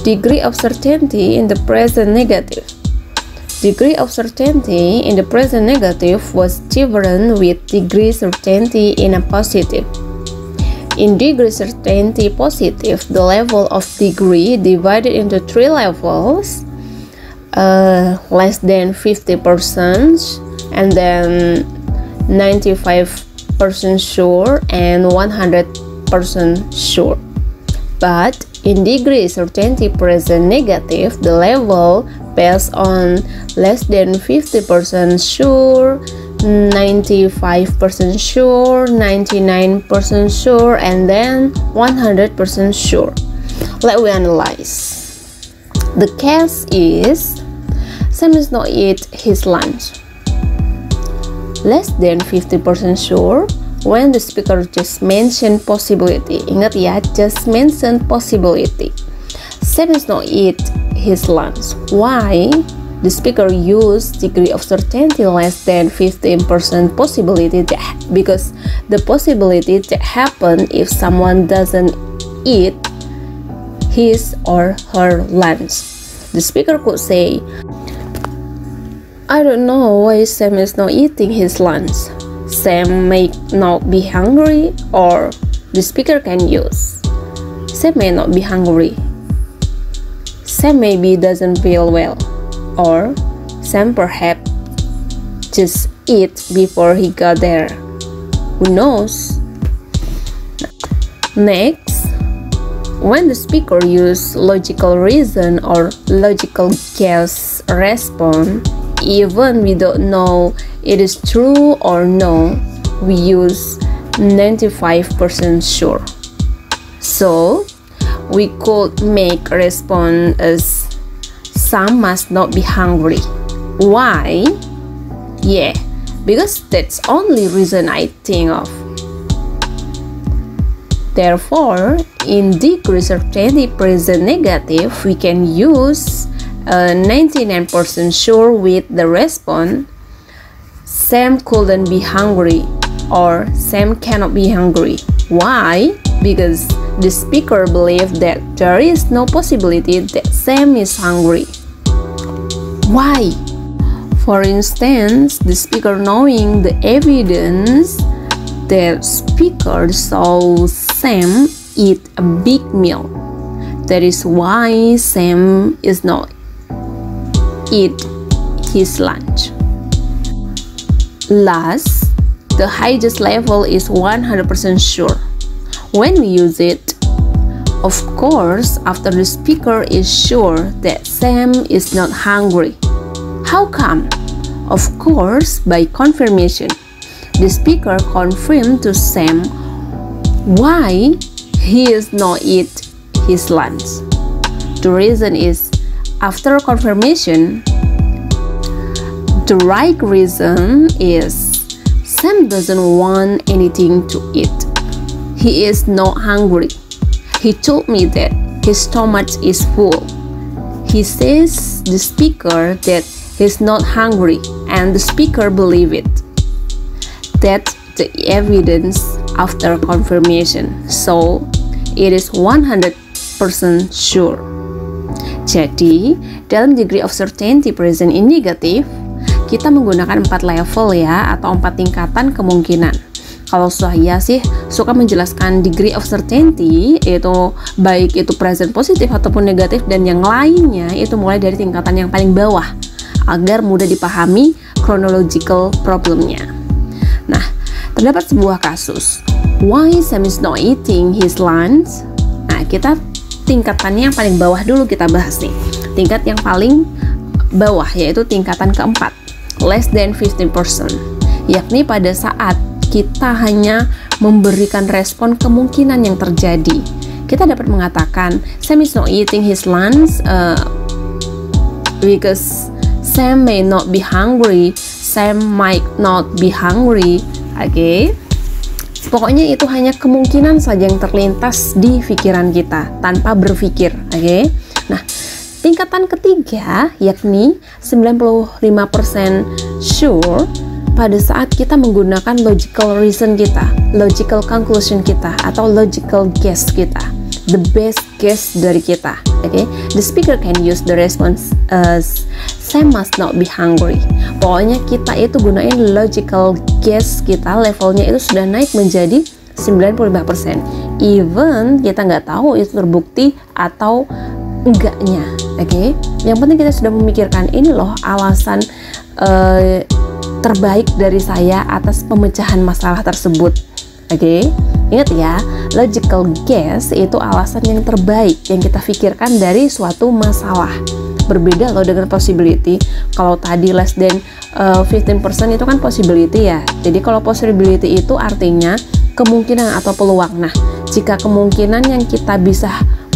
Degree of certainty in the present negative. Degree of certainty in the present negative was different with degree certainty in a positive. In degree certainty positive, the level of degree divided into 3 levels, less than 50%, and then 95% sure, and 100% sure. But in degree certainty present negative, the level based on less than 50% sure, 95% sure, 99% sure, and then 100% sure. Let we analyze. The case is Sam is not eat his lunch. Less than 50% sure when the speaker just mentioned possibility. Ingat ya, just mention possibility. Sam is not eat his lunch. Why? The speaker used degree of certainty less than 15% possibility because the possibility that happen if someone doesn't eat his or her lunch. The speaker could say, I don't know why Sam is not eating his lunch. Sam may not be hungry, or the speaker can use, Sam may not be hungry. Sam maybe doesn't feel well, or Sam perhaps just eat before he got there. Who knows? Next, when the speaker use logical reason or logical guess response, even we don't know it is true or no, we use 95% sure. So we could make response as Sam must not be hungry. Why? Yeah, because that's only reason I think of. Therefore, in degree certainty present negative, we can use 99% sure with the response Sam couldn't be hungry or Sam cannot be hungry. Why? Because the speaker believes that there is no possibility that Sam is hungry. Why? For instance, the speaker knowing the evidence that speaker saw Sam eat a big meal. That is why Sam is not eat his lunch. Last, the highest level is 100% sure. When we use it, of course, after the speaker is sure that Sam is not hungry. How come? Of course, by confirmation. The speaker confirmed to Sam why he is not eat his lunch. The reason is, after confirmation, the right reason is Sam doesn't want anything to eat. He is not hungry. He told me that his stomach is full. He says the speaker that he's not hungry, and the speaker believe it. That's the evidence after confirmation. So it is 100% sure. Jadi, dalam degree of certainty present in negative, kita menggunakan 4 level ya, atau 4 tingkatan kemungkinan. Kalau saya sih suka menjelaskan degree of certainty, itu baik itu present positif ataupun negatif, dan yang lainnya itu mulai dari tingkatan yang paling bawah agar mudah dipahami chronological problemnya. Nah, terdapat sebuah kasus, why Sam is not eating his lunch. Nah, kita tingkatannya yang paling bawah dulu kita bahas nih. Tingkat yang paling bawah yaitu tingkatan keempat, less than 15%, yakni pada saat kita hanya memberikan respon kemungkinan yang terjadi. Kita dapat mengatakan Sam is not eating his lunch because Sam may not be hungry, Sam might not be hungry. Oke. Pokoknya itu hanya kemungkinan saja yang terlintas di pikiran kita tanpa berpikir. Oke. Nah, tingkatan ketiga yakni 95% sure pada saat kita menggunakan logical reason kita, logical conclusion kita, atau logical guess kita. the best guess dari kita. Oke, the speaker can use the response as Sam must not be hungry. Pokoknya kita itu gunain logical guess kita, levelnya itu sudah naik menjadi 95%. Even kita nggak tahu itu terbukti atau enggaknya. Oke, yang penting kita sudah memikirkan ini loh alasan terbaik dari saya atas pemecahan masalah tersebut. Oke, ingat ya, logical guess itu alasan yang terbaik yang kita pikirkan dari suatu masalah. Berbeda loh dengan possibility. Kalau tadi less than 15% itu kan possibility ya. Jadi kalau possibility itu artinya kemungkinan atau peluang. Nah, jika kemungkinan yang kita bisa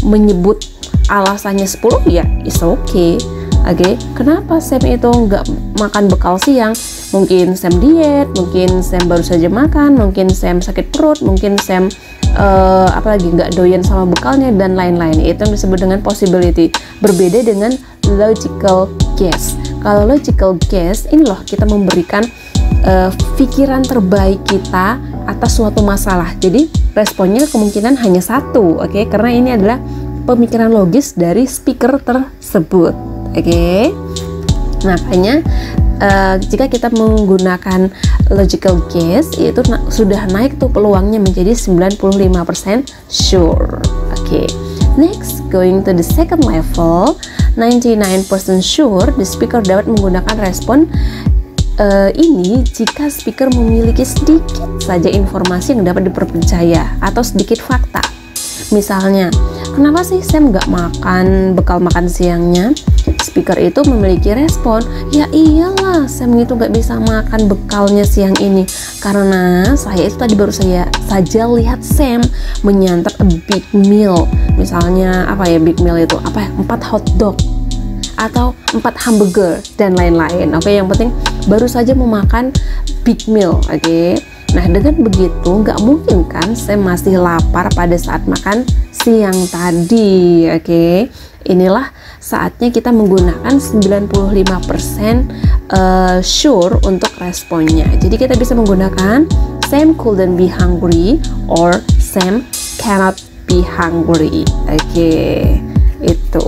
menyebut alasannya 10 ya it's okay. Oke, kenapa Sam itu nggak makan bekal siang? Mungkin Sam diet, mungkin Sam baru saja makan, mungkin Sam sakit perut, mungkin Sam apalagi nggak doyan sama bekalnya dan lain-lain. Itu yang disebut dengan possibility. Berbeda dengan logical guess. Kalau logical guess, ini loh kita memberikan pikiran terbaik kita atas suatu masalah. Jadi responnya kemungkinan hanya satu, oke? Karena ini adalah pemikiran logis dari speaker tersebut. Oke, makanya jika kita menggunakan logical guess itu sudah naik tuh peluangnya menjadi 95% sure. Oke, next going to the second level, 99% sure the speaker dapat menggunakan respon ini jika speaker memiliki sedikit saja informasi yang dapat dipercaya atau sedikit fakta. Misalnya, kenapa sih Sam nggak makan bekal makan siangnya? Speaker itu memiliki respon, ya iyalah Sam itu nggak bisa makan bekalnya siang ini karena saya itu tadi baru saja lihat Sam menyantap a big meal. Misalnya apa ya big meal itu? Apa ya? 4 hotdog atau 4 hamburger dan lain-lain. Oke, yang penting baru saja memakan big meal. Oke. Nah, dengan begitu nggak mungkin kan Sam masih lapar pada saat makan siang tadi. Oke, inilah saatnya kita menggunakan 95% sure untuk responnya. Jadi kita bisa menggunakan Sam couldn't be hungry or Sam cannot be hungry. Oke, itu.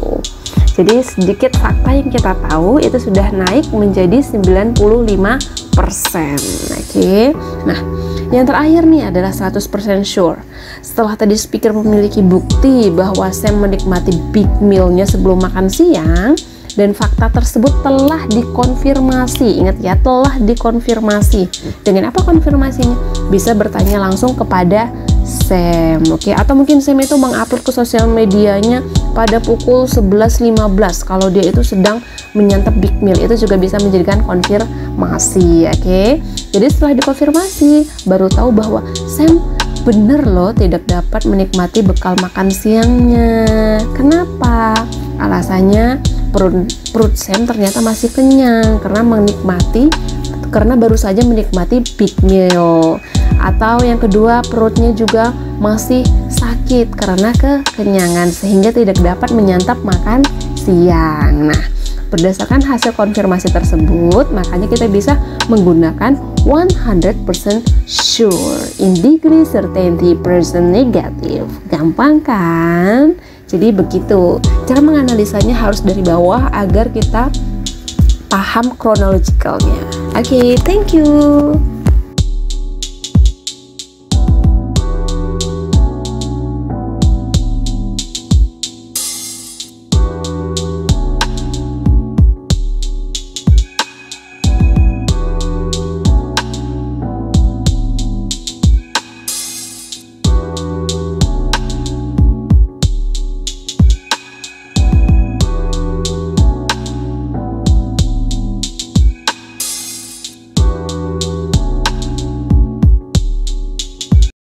Jadi sedikit fakta yang kita tahu itu sudah naik menjadi 95%. Oke. Nah, yang terakhir nih adalah 100% sure. Setelah tadi speaker memiliki bukti bahwa Sam menikmati big meal-nya sebelum makan siang dan fakta tersebut telah dikonfirmasi. Ingat ya, telah dikonfirmasi. Dengan apa konfirmasinya? Bisa bertanya langsung kepada Sam, oke? Atau mungkin Sam itu mengupload ke sosial medianya pada pukul 11.15 kalau dia itu sedang menyantap big meal. Itu juga bisa menjadikan konfirmasi, oke? Jadi setelah dikonfirmasi baru tahu bahwa Sam bener loh tidak dapat menikmati bekal makan siangnya. Kenapa? Alasannya perut Sam ternyata masih kenyang karena baru saja menikmati big meal. Atau yang kedua, perutnya juga masih sakit karena kekenyangan sehingga tidak dapat menyantap makan siang. Nah, berdasarkan hasil konfirmasi tersebut, makanya kita bisa menggunakan 100% sure in degree certainty person negative. Gampang kan? Jadi begitu. Cara menganalisanya harus dari bawah agar kita paham kronologikalnya. Oke, thank you.